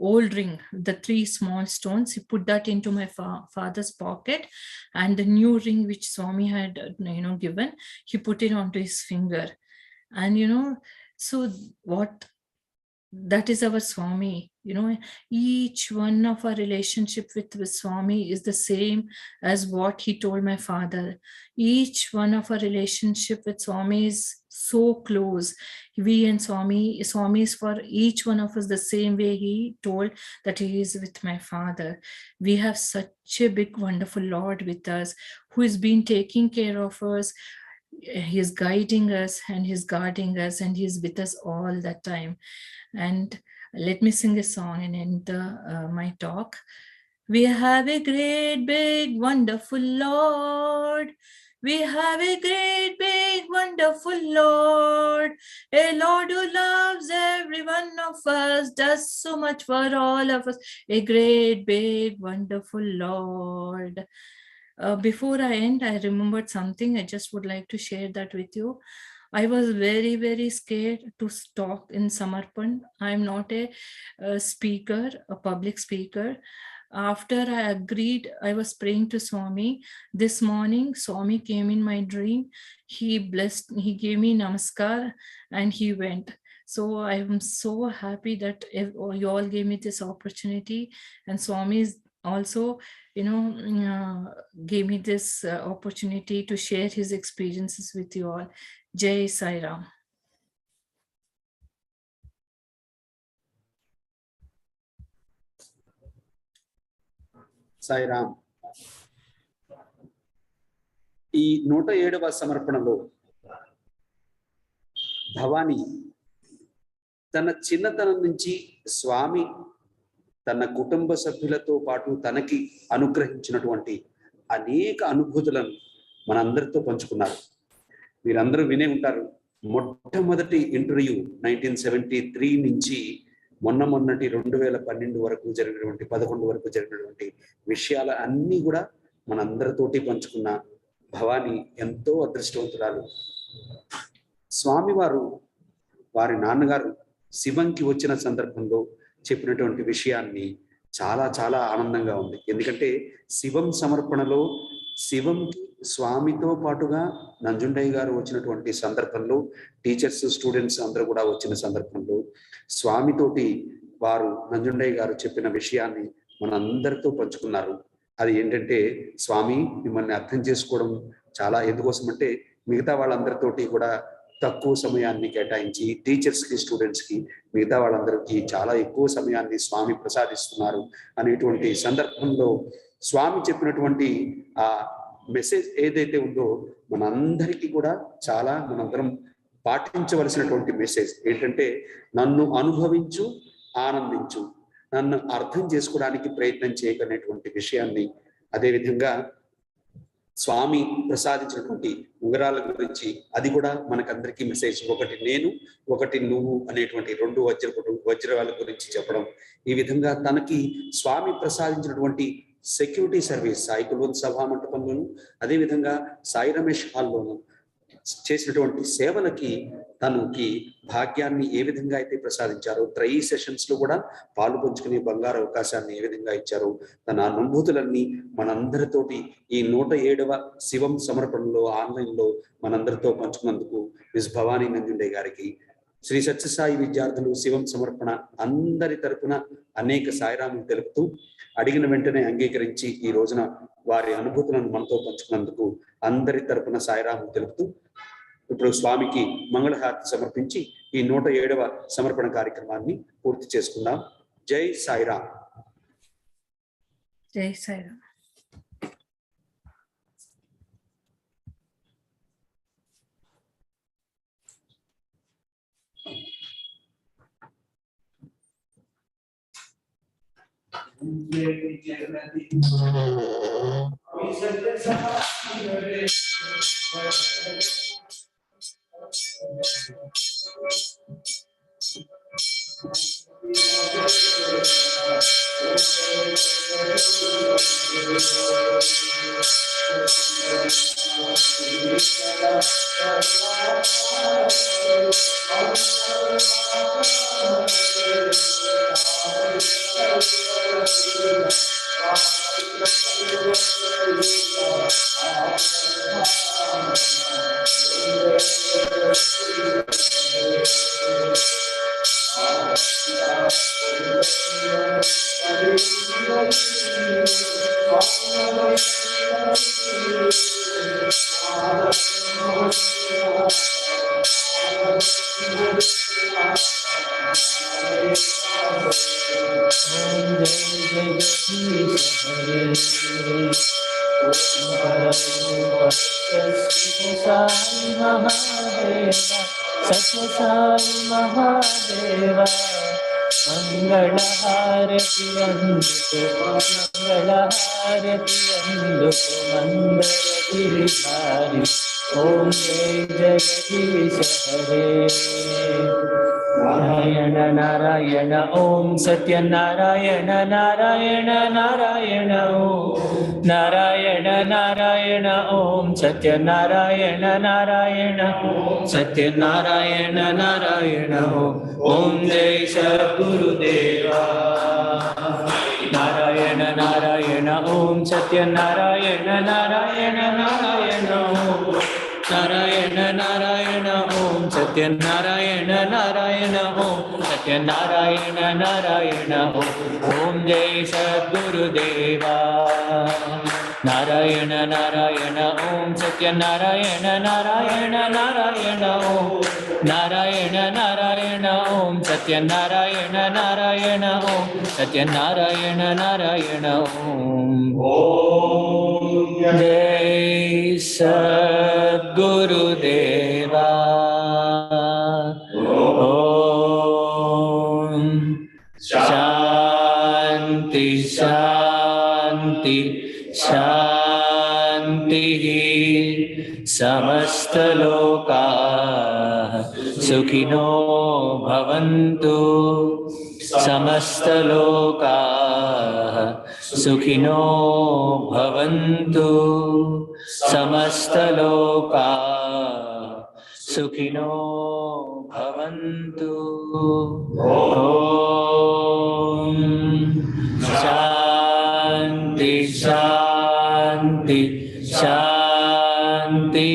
old ring, the 3 small stones. He put that into my father's pocket, and the new ring which Swami had given, he put it onto his finger. And so what, that is our Swami. Each one of our relationship with Swami is the same as what he told my father. Each one of our relationship with Swami is so close. We and Swami is for each one of us the same way he told that he is with my father. We have such a big, wonderful Lord with us, who has been taking care of us. He is guiding us, and he is guarding us, and he is with us all the time. And let me sing a song and end my talk. We have a great, big, wonderful Lord. We have a great, big, wonderful Lord. A Lord who loves every one of us, does so much for all of us. A great, big, wonderful Lord. Before I end, I remembered something. I just would like to share that with you. I was very, very scared to talk in Samarpan. I'm not a speaker, a public speaker. After I agreed, I was praying to Swami. This morning, Swami came in my dream. He blessed, he gave me namaskar, and he went. So I am so happy that you all gave me this opportunity, and Swami also gave me this opportunity to share his experiences with you all. Jai Sai Ram. Sai Ram. ఈ 107వ సమర్పణలో భవానీ తన చిన్నతనం నుంచి స్వామి తన కుటుంబ సభ్యులతో పాటు తనకి అనుగ్రహించినటువంటి అనేక అనుభూతులను మనందరితో పంచుకున్నారు. మీరందరూ వినే ఉంటారు. మొట్టమొదటి ఇంటర్వ్యూ 1973 నుంచి మొన్నటి 2012 వరకు జరిగినటువంటి 11 వరకు జరిగినటువంటి విషయాల అన్నీ కూడా మనందరితోటి పంచుకున్న భవానీ ఎంతో అదృష్టవంతురాలు. స్వామివారు వారి నాన్నగారు శివంకి వచ్చిన సందర్భంలో చెప్పినటువంటి విషయాన్ని చాలా చాలా ఆనందంగా ఉంది. ఎందుకంటే శివం సమర్పణలో శివంకి స్వామితో పాటుగా నంజుండయ్య గారు వచ్చినటువంటి సందర్భంలో, టీచర్స్ స్టూడెంట్స్ అందరూ కూడా వచ్చిన సందర్భంలో స్వామితోటి వారు నంజుండయ్య గారు చెప్పిన విషయాన్ని మనందరితో పంచుకున్నారు. అది ఏంటంటే, స్వామి మిమ్మల్ని అర్థం చేసుకోవడం చాలా ఎందుకోసం అంటే, మిగతా వాళ్ళందరితోటి కూడా తక్కువ సమయాన్ని కేటాయించి టీచర్స్కి, స్టూడెంట్స్కి, మిగతా వాళ్ళందరికీ చాలా ఎక్కువ సమయాన్ని స్వామి ప్రసాదిస్తున్నారు అనేటువంటి సందర్భంలో స్వామి చెప్పినటువంటి ఆ మెసేజ్ ఏదైతే ఉందో మనందరికీ కూడా చాలా మనందరం పాటించవలసినటువంటి మెసేజ్ ఏంటంటే, నన్ను అనుభవించు, ఆనందించు, నన్ను అర్థం చేసుకోవడానికి ప్రయత్నం చేయకనేటువంటి విషయాన్ని, అదేవిధంగా స్వామి ప్రసాదించినటువంటి ఉంగరాల గురించి అది కూడా మనకందరికీ మెసేజ్. ఒకటి నేను, ఒకటి నువ్వు అనేటువంటి 2 వజ్రాల గురించి చెప్పడం. ఈ విధంగా తనకి స్వామి ప్రసాదించినటువంటి సెక్యూరిటీ సర్వీస్ సాయి కుల్వంత్ సభా మంటపంలోను, అదేవిధంగా సాయి రమేష్ హాల్లోను చేసినటువంటి సేవలకి తనకి భాగ్యాన్ని ఏ విధంగా అయితే ప్రసాదించారో, త్రయీ సెషన్స్ లో కూడా పాలు పంచుకునే బంగారు అవకాశాన్ని ఏ విధంగా ఇచ్చారో, తన అనుభూతులన్నీ మనందరితోటి ఈ 107వ శివం సమర్పణలో ఆన్లైన్లో మనందరితో పంచుకున్నందుకు మిస్ భవానీ నంజుండే గారికి, శ్రీ సత్యసాయి విద్యార్థులు శివం సమర్పణ అందరి తరపున అనేక సాయిరాములు తెలుపుతూ, అడిగిన వెంటనే అంగీకరించి ఈ రోజున వారి అనుభూతులను మనతో పంచుకున్నందుకు అందరి తరపున సాయిరాములు తెలుపుతూ, ఇప్పుడు స్వామికి మంగళహారతి సమర్పించి ఈ 107వ సమర్పణ కార్యక్రమాన్ని పూర్తి చేసుకుందాం. జై సాయిరామ్. జై సాయిరామ్. సత్యసాయి మహాదేవ మంగళహారతి అందుకో, మంగళహారతి అందుకో మందర గిరిధారి. ఓం జయ జగదీశ హరే. నారాయణ నారాయణ ఓం సత్యనారాయణ నారాయణ నారాయణ ఓం నారాయణ నారాయణ ఓం సత్యనారాయణ నారాయణ సత్యనారాయణ నారాయణ ఓం జై సద్గురుదేవా. నారాయణ నారాయణ ఓం సత్యనారాయణ నారాయణ నారాయణ ఓం నారాయణ నారాయణ ఓం సత్యనారాయణ నారాయణ ఓం సత్యనారాయణ నారాయణ ఓం జై సద్గురుదేవా. నారాయణ నారాయణ ఓం సత్యనారాయణ నారాయణ నారాయణ ఓం నారాయణ నారాయణ ఓం సత్యనారాయణ నారాయణ ఓం సత్యనారాయణ నారాయణ ఓం జై సద్గురుదేవా. ఓం శాంతి శాంతి శాంతి. సమస్తలోకాః సుఖినో భవంతు. సమస్తలోకాః సుఖినో భవంతు. సమస్తలోకాః సుఖినో భవంతు. ఓం శాంతి శాంతి శాంతి.